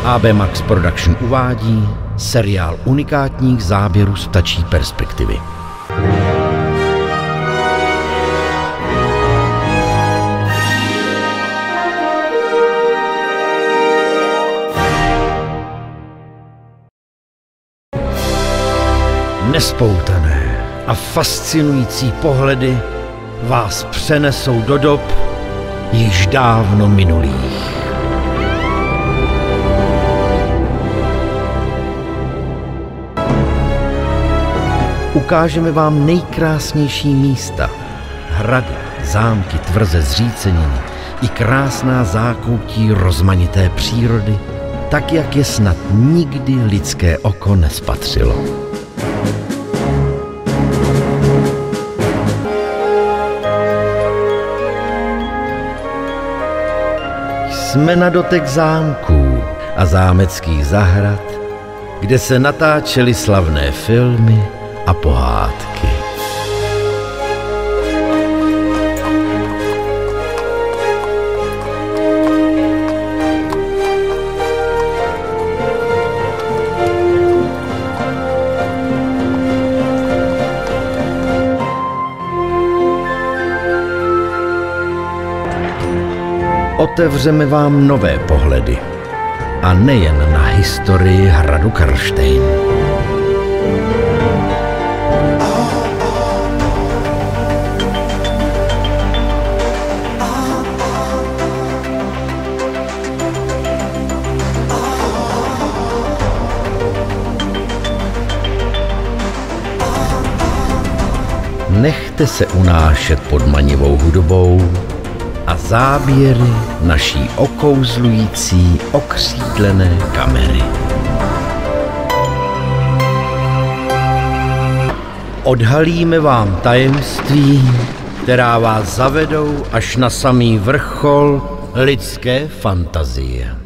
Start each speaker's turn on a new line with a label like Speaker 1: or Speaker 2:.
Speaker 1: AB Max Production uvádí seriál unikátních záběrů z ptačí perspektivy. Nespoutané a fascinující pohledy vás přenesou do dob již dávno minulých. Ukážeme vám nejkrásnější místa, hrady, zámky, tvrze, zříceniny i krásná zákoutí rozmanité přírody, tak jak je snad nikdy lidské oko nespatřilo. Jsme na dotek zámků a zámeckých zahrad, kde se natáčely slavné filmy a pohádky. Otevřeme vám nové pohledy a nejen na historii hradu Karlštejn. Nechte se unášet podmanivou hudbou a záběry naší okouzlující okřídlené kamery. Odhalíme vám tajemství, která vás zavedou až na samý vrchol lidské fantazie.